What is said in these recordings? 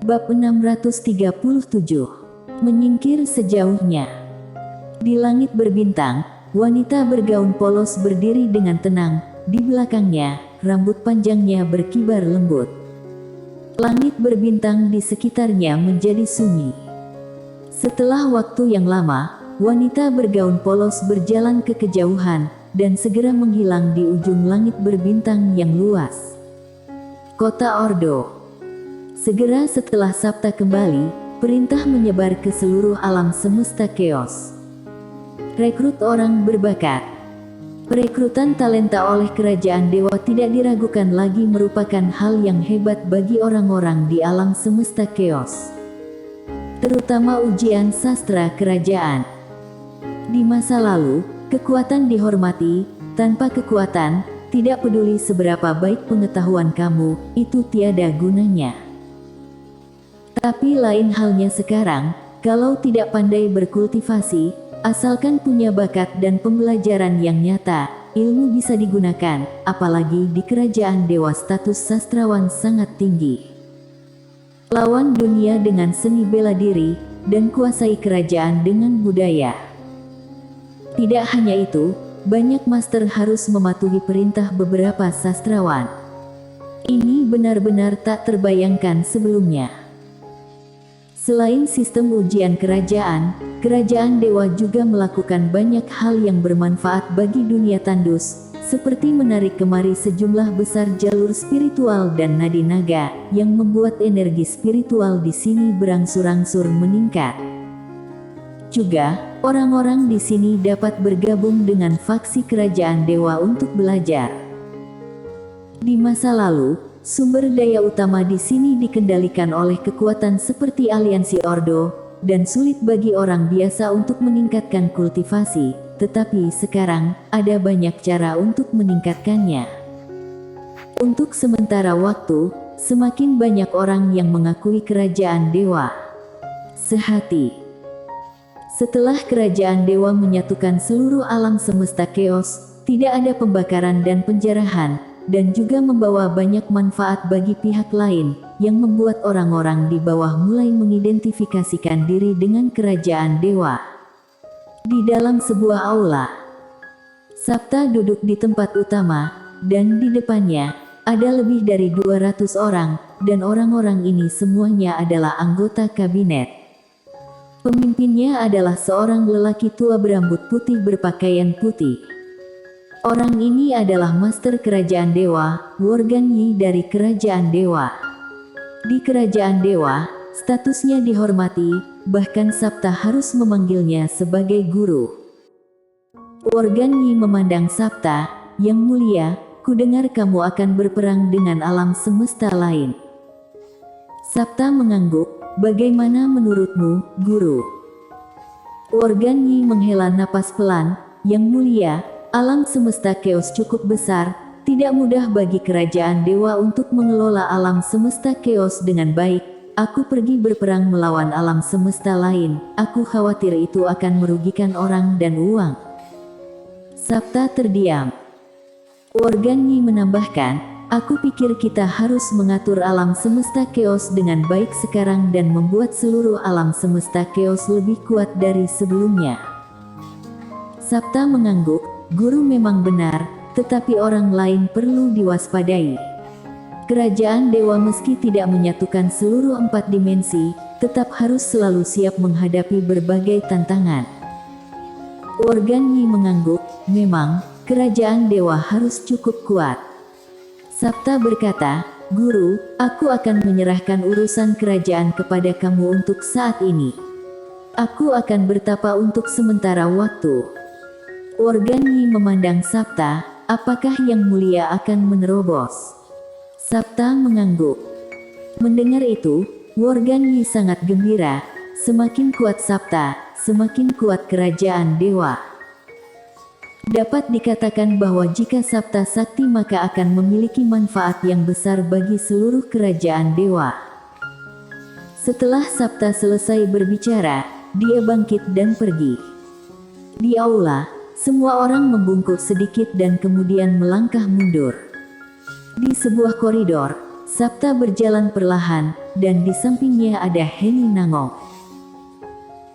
Bab 637. Menyingkir sejauhnya. Di langit berbintang, wanita bergaun polos berdiri dengan tenang. Di belakangnya, rambut panjangnya berkibar lembut. Langit berbintang di sekitarnya menjadi sunyi. Setelah waktu yang lama, wanita bergaun polos berjalan ke kejauhan, dan segera menghilang di ujung langit berbintang yang luas. Kota Ordo. Segera setelah Sabta kembali, perintah menyebar ke seluruh alam semesta Chaos. Rekrut orang berbakat. Perekrutan talenta oleh kerajaan dewa tidak diragukan lagi merupakan hal yang hebat bagi orang-orang di alam semesta Chaos. Terutama ujian sastra kerajaan. Di masa lalu, kekuatan dihormati, tanpa kekuatan, tidak peduli seberapa baik pengetahuan kamu, itu tiada gunanya. Tapi lain halnya sekarang, kalau tidak pandai berkultivasi, asalkan punya bakat dan pembelajaran yang nyata, ilmu bisa digunakan, apalagi di kerajaan dewa status sastrawan sangat tinggi. Lawan dunia dengan seni bela diri, dan kuasai kerajaan dengan budaya. Tidak hanya itu, banyak master harus mematuhi perintah beberapa sastrawan. Ini benar-benar tak terbayangkan sebelumnya. Selain sistem ujian kerajaan dewa juga melakukan banyak hal yang bermanfaat bagi dunia tandus, seperti menarik kemari sejumlah besar jalur spiritual dan nadi naga, yang membuat energi spiritual di sini berangsur-angsur meningkat. Juga, orang-orang di sini dapat bergabung dengan faksi kerajaan dewa untuk belajar. Di masa lalu, sumber daya utama di sini dikendalikan oleh kekuatan seperti aliansi Ordo, dan sulit bagi orang biasa untuk meningkatkan kultivasi, tetapi sekarang, ada banyak cara untuk meningkatkannya. Untuk sementara waktu, semakin banyak orang yang mengakui kerajaan dewa. Sehati. Setelah kerajaan dewa menyatukan seluruh alam semesta Chaos, tidak ada pembakaran dan penjarahan, dan juga membawa banyak manfaat bagi pihak lain, yang membuat orang-orang di bawah mulai mengidentifikasikan diri dengan kerajaan dewa. Di dalam sebuah aula, Sabta duduk di tempat utama, dan di depannya, ada lebih dari 200 orang, dan orang-orang ini semuanya adalah anggota kabinet. Pemimpinnya adalah seorang lelaki tua berambut putih berpakaian putih. Orang ini adalah Master Kerajaan Dewa, Worgan Yi dari Kerajaan Dewa. Di Kerajaan Dewa, statusnya dihormati, bahkan Sabta harus memanggilnya sebagai guru. Worgan Yi memandang Sabta, "Yang mulia, kudengar kamu akan berperang dengan alam semesta lain." Sabta mengangguk, "Bagaimana menurutmu, guru?" Worgan Yi menghela napas pelan, "Yang mulia, alam semesta Chaos cukup besar, tidak mudah bagi kerajaan dewa untuk mengelola alam semesta Chaos dengan baik. Aku pergi berperang melawan alam semesta lain, aku khawatir itu akan merugikan orang dan uang." Sabta terdiam. Worgan Yi menambahkan, "Aku pikir kita harus mengatur alam semesta Chaos dengan baik sekarang dan membuat seluruh alam semesta Chaos lebih kuat dari sebelumnya." Sabta mengangguk, "Guru memang benar, tetapi orang lain perlu diwaspadai. Kerajaan dewa meski tidak menyatukan seluruh 4 dimensi, tetap harus selalu siap menghadapi berbagai tantangan." Worgan Yi mengangguk, "Memang, kerajaan dewa harus cukup kuat." Sabta berkata, "Guru, aku akan menyerahkan urusan kerajaan kepada kamu untuk saat ini. Aku akan bertapa untuk sementara waktu." Worgan Yi memandang Sabta, "Apakah yang mulia akan menerobos?" Sabta mengangguk. Mendengar itu, Worgan Yi sangat gembira. Semakin kuat Sabta, semakin kuat kerajaan dewa. Dapat dikatakan bahwa jika Sabta sakti maka akan memiliki manfaat yang besar bagi seluruh kerajaan dewa. Setelah Sabta selesai berbicara, dia bangkit dan pergi. Di aula, semua orang membungkuk sedikit dan kemudian melangkah mundur. Di sebuah koridor, Sabta berjalan perlahan, dan di sampingnya ada Heni Nangong.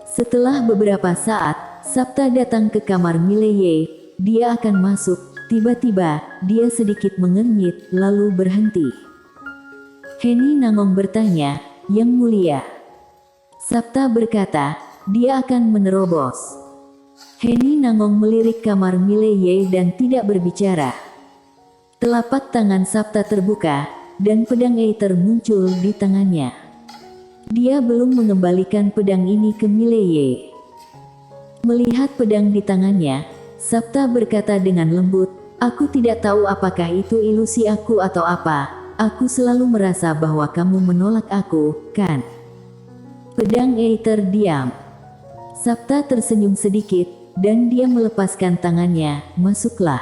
Setelah beberapa saat, Sabta datang ke kamar Mileye. Dia akan masuk, tiba-tiba, dia sedikit mengernyit, lalu berhenti. Heni Nangong bertanya, "Yang mulia?" Sabta berkata, "Dia akan menerobos." Heni Nangong melirik kamar Mileye dan tidak berbicara. Telapak tangan Sabta terbuka, dan pedang Aether muncul di tangannya. Dia belum mengembalikan pedang ini ke Mileye. Melihat pedang di tangannya, Sabta berkata dengan lembut, "Aku tidak tahu apakah itu ilusi aku atau apa. Aku selalu merasa bahwa kamu menolak aku, kan?" Pedang Aether diam. Sabta tersenyum sedikit, dan dia melepaskan tangannya. "Masuklah."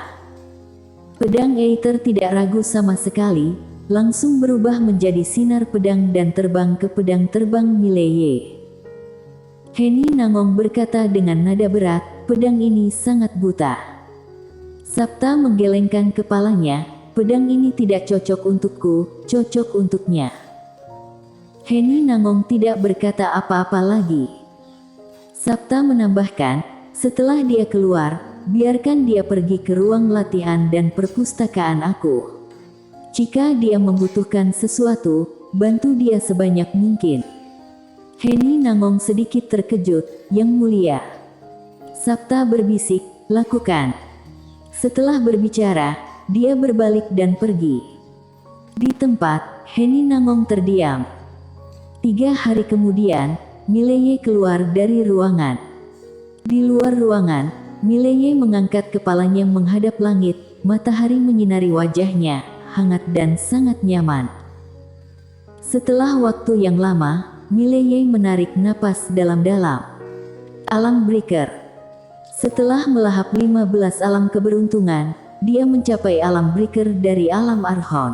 Pedang Aether tidak ragu sama sekali, langsung berubah menjadi sinar pedang dan terbang ke pedang terbang Mileye. Heni Nangong berkata dengan nada berat, "Pedang ini sangat buta." Sabta menggelengkan kepalanya, "Pedang ini tidak cocok untukku, cocok untuknya." Heni Nangong tidak berkata apa-apa lagi. Sabta menambahkan, "Setelah dia keluar, biarkan dia pergi ke ruang latihan dan perpustakaan aku. Jika dia membutuhkan sesuatu, bantu dia sebanyak mungkin." Heni Nangong sedikit terkejut, "Yang mulia." Sabta berbisik, "Lakukan." Setelah berbicara, dia berbalik dan pergi. Di tempat, Heni Nangong terdiam. 3 hari kemudian, Mileye keluar dari ruangan. Di luar ruangan, Mileye mengangkat kepalanya menghadap langit, matahari menyinari wajahnya, hangat dan sangat nyaman. Setelah waktu yang lama, Mileye menarik napas dalam-dalam. Alam Breaker. Setelah melahap 15 alam keberuntungan, dia mencapai alam Breaker dari alam Arhon.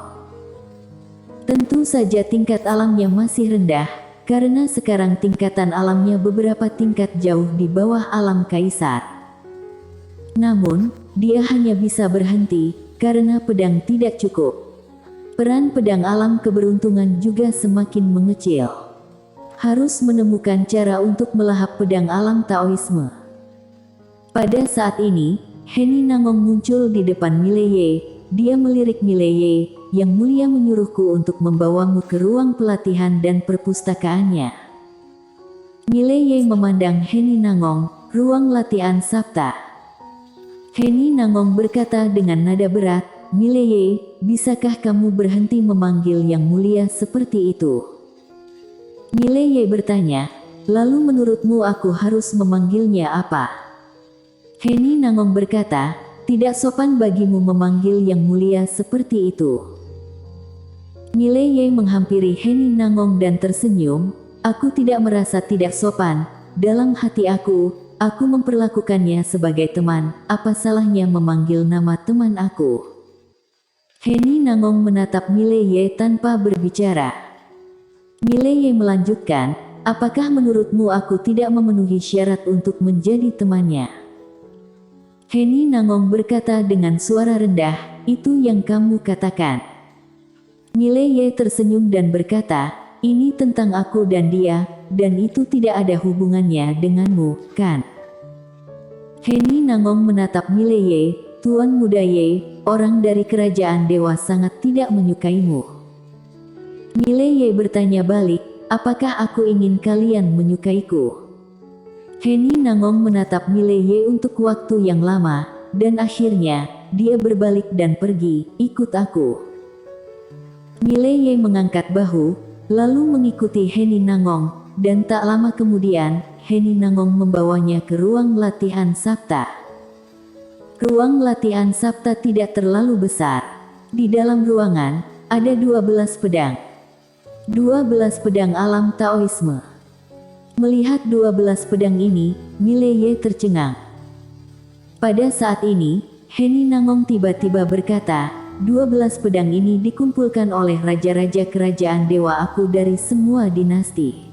Tentu saja tingkat alamnya masih rendah, karena sekarang tingkatan alamnya beberapa tingkat jauh di bawah alam Kaisar. Namun, dia hanya bisa berhenti, karena pedang tidak cukup. Peran pedang alam keberuntungan juga semakin mengecil. Harus menemukan cara untuk melahap pedang alam Taoisme. Pada saat ini, Heni Nangong muncul di depan Mileye. Dia melirik Mileye, "Yang mulia menyuruhku untuk membawamu ke ruang pelatihan dan perpustakaannya." Mileye memandang Heni Nangong, "Ruang latihan Sabta." Heni Nangong berkata dengan nada berat, "Mileye, bisakah kamu berhenti memanggil yang mulia seperti itu?" Mileye bertanya, "Lalu menurutmu aku harus memanggilnya apa?" Heni Nangong berkata, "Tidak sopan bagimu memanggil yang mulia seperti itu." Mileye menghampiri Heni Nangong dan tersenyum, "Aku tidak merasa tidak sopan. Dalam hati aku memperlakukannya sebagai teman. Apa salahnya memanggil nama teman aku?" Heni Nangong menatap Mileye tanpa berbicara. Mileye melanjutkan, "Apakah menurutmu aku tidak memenuhi syarat untuk menjadi temannya?" Heni Nangong berkata dengan suara rendah, "Itu yang kamu katakan." Mileye tersenyum dan berkata, "Ini tentang aku dan dia, dan itu tidak ada hubungannya denganmu, kan?" Heni Nangong menatap Mileye, "Tuan Muda Ye, orang dari kerajaan dewa sangat tidak menyukaimu." Mileye bertanya balik, "Apakah aku ingin kalian menyukaiku?" Heni Nangong menatap Mileye untuk waktu yang lama, dan akhirnya, dia berbalik dan pergi, "Ikut aku." Mileye mengangkat bahu, lalu mengikuti Heni Nangong, dan tak lama kemudian, Heni Nangong membawanya ke ruang latihan Sabta. Ruang latihan Sabta tidak terlalu besar. Di dalam ruangan, ada 12 pedang. 12 pedang alam Taoisme. Melihat 12 pedang ini, Mileye tercengang. Pada saat ini, Heni Nangong tiba-tiba berkata, 12 pedang ini dikumpulkan oleh raja-raja kerajaan dewa aku dari semua dinasti.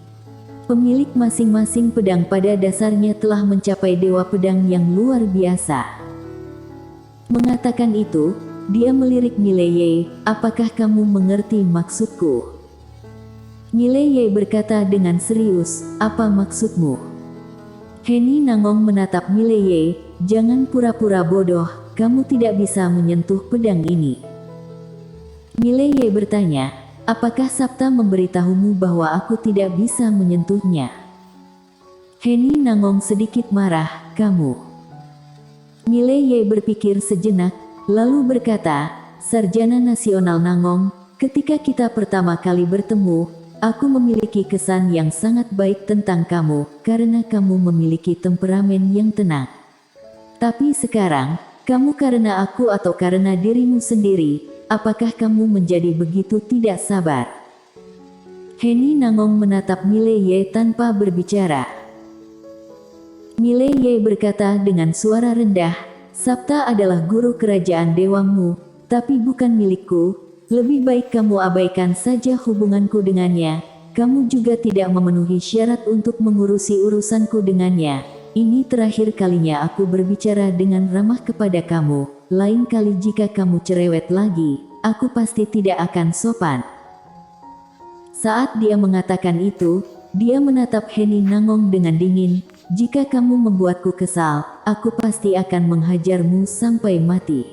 Pemilik masing-masing pedang pada dasarnya telah mencapai dewa pedang yang luar biasa." Mengatakan itu, dia melirik Mileye, apakah kamu mengerti maksudku? Mileye berkata dengan serius, apa maksudmu? Heni Nangong menatap Mileye, jangan pura-pura bodoh, kamu tidak bisa menyentuh pedang ini. Mileye bertanya, apakah Sabta memberitahumu bahwa aku tidak bisa menyentuhnya? Heni Nangong sedikit marah, kamu. Mileye berpikir sejenak, lalu berkata, Sarjana Nasional Nangong, ketika kita pertama kali bertemu, aku memiliki kesan yang sangat baik tentang kamu, karena kamu memiliki temperamen yang tenang. Tapi sekarang, kamu karena aku atau karena dirimu sendiri, apakah kamu menjadi begitu tidak sabar? Heni Nangong menatap Mileye tanpa berbicara. Mileye berkata dengan suara rendah, Sabta adalah guru kerajaan dewamu, tapi bukan milikku. Lebih baik kamu abaikan saja hubunganku dengannya. Kamu juga tidak memenuhi syarat untuk mengurusi urusanku dengannya. Ini terakhir kalinya aku berbicara dengan ramah kepada kamu. Lain kali jika kamu cerewet lagi, aku pasti tidak akan sopan. Saat dia mengatakan itu, dia menatap Heni Nangong dengan dingin. Jika kamu membuatku kesal, aku pasti akan menghajarmu sampai mati.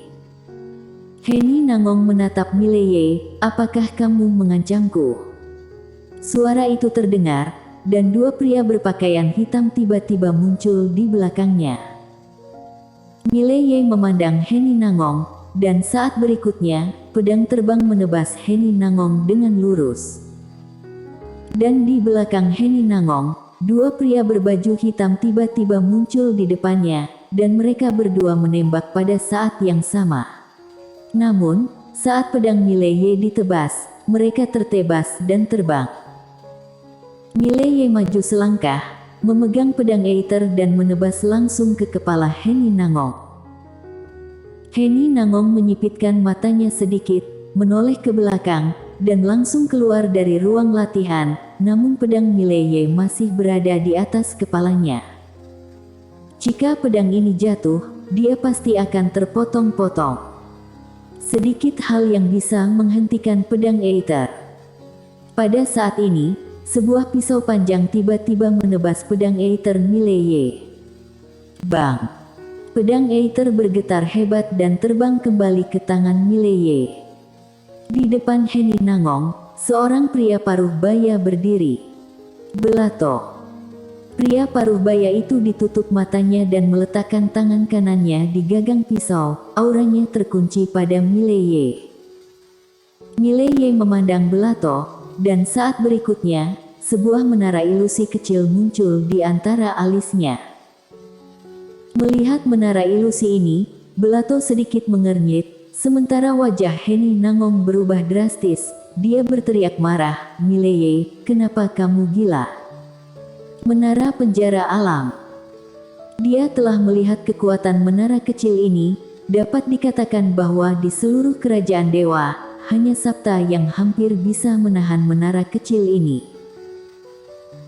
Heni Nangong menatap Mileye, apakah kamu mengancamku? Suara itu terdengar, dan dua pria berpakaian hitam tiba-tiba muncul di belakangnya. Mileye memandang Heni Nangong, dan saat berikutnya, pedang terbang menebas Heni Nangong dengan lurus. Dan di belakang Heni Nangong, dua pria berbaju hitam tiba-tiba muncul di depannya, dan mereka berdua menembak pada saat yang sama. Namun, saat pedang Mileye ditebas, mereka tertebas dan terbang. Mileye maju selangkah, memegang pedang Aether dan menebas langsung ke kepala Heni Nangong. Heni Nangong menyipitkan matanya sedikit, menoleh ke belakang, dan langsung keluar dari ruang latihan, namun pedang Mileye masih berada di atas kepalanya. Jika pedang ini jatuh, dia pasti akan terpotong-potong. Sedikit hal yang bisa menghentikan pedang Aether. Pada saat ini, sebuah pisau panjang tiba-tiba menebas pedang Aether Mileye. Bang! Pedang Aether bergetar hebat dan terbang kembali ke tangan Mileye. Di depan Heni Nangong, seorang pria paruh baya berdiri. Belato. Pria paruh baya itu ditutup matanya dan meletakkan tangan kanannya di gagang pisau, auranya terkunci pada Mileye. Mileye memandang Belato, dan saat berikutnya, sebuah menara ilusi kecil muncul di antara alisnya. Melihat menara ilusi ini, Belato sedikit mengernyit, sementara wajah Heni Nangong berubah drastis. Dia berteriak marah, Mileye, kenapa kamu gila? Menara penjara alam. Dia telah melihat kekuatan menara kecil ini. Dapat dikatakan bahwa di seluruh kerajaan dewa, hanya Sabta yang hampir bisa menahan menara kecil ini.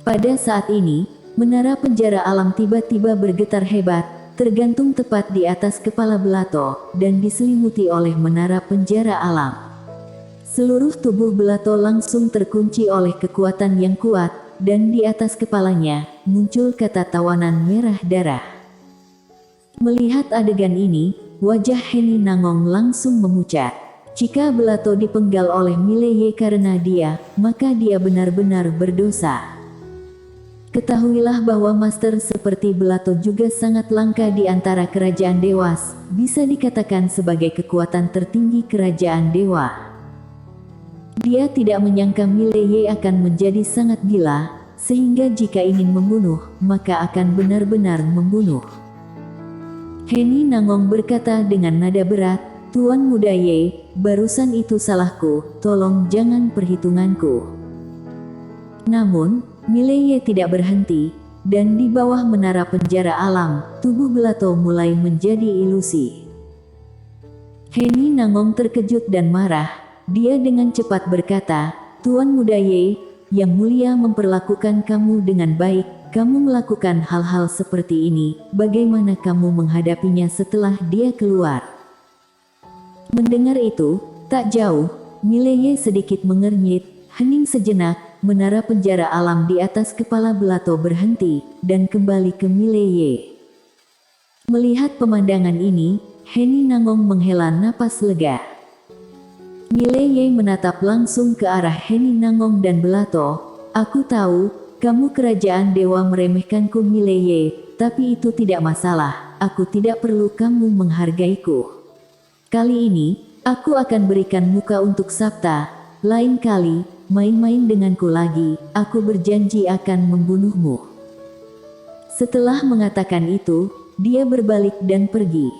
Pada saat ini, menara penjara alam tiba-tiba bergetar hebat, tergantung tepat di atas kepala Belato, dan diselimuti oleh menara penjara alam. Seluruh tubuh Belato langsung terkunci oleh kekuatan yang kuat, dan di atas kepalanya, muncul kata tawanan merah darah. Melihat adegan ini, wajah Heni Nangong langsung memucat. Jika Belato dipenggal oleh Mileye karena dia, maka dia benar-benar berdosa. Ketahuilah bahwa master seperti Belato juga sangat langka di antara kerajaan dewas, bisa dikatakan sebagai kekuatan tertinggi kerajaan dewa. Dia tidak menyangka Mileye akan menjadi sangat gila, sehingga jika ingin membunuh, maka akan benar-benar membunuh. Heni Nangong berkata dengan nada berat, Tuan Muda Ye, barusan itu salahku, tolong jangan perhitunganku. Namun, Mileye tidak berhenti, dan di bawah menara penjara alam, tubuh Belato mulai menjadi ilusi. Heni Nangong terkejut dan marah, dia dengan cepat berkata, Tuan Muda Ye, Yang Mulia memperlakukan kamu dengan baik, kamu melakukan hal-hal seperti ini, bagaimana kamu menghadapinya setelah dia keluar? Mendengar itu, tak jauh, Mileye sedikit mengernyit, hening sejenak, menara penjara alam di atas kepala Belato berhenti, dan kembali ke Mileye. Melihat pemandangan ini, Heni Nangong menghela napas lega. Mileye menatap langsung ke arah Heni Nangong dan Belato. Aku tahu, kamu kerajaan dewa meremehkanku Mileye, tapi itu tidak masalah, aku tidak perlu kamu menghargaiku. Kali ini, aku akan berikan muka untuk Sabta, lain kali, main-main denganku lagi, aku berjanji akan membunuhmu. Setelah mengatakan itu, dia berbalik dan pergi.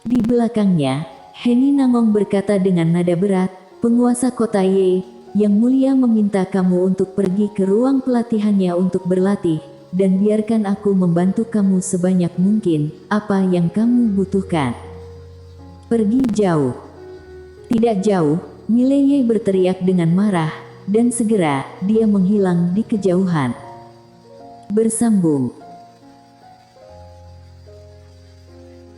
Di belakangnya, Heni Nangong berkata dengan nada berat, penguasa kota Ye, yang mulia meminta kamu untuk pergi ke ruang pelatihannya untuk berlatih, dan biarkan aku membantu kamu sebanyak mungkin, apa yang kamu butuhkan. Pergi jauh. Tidak jauh, Mileye berteriak dengan marah, dan segera, dia menghilang di kejauhan. Bersambung.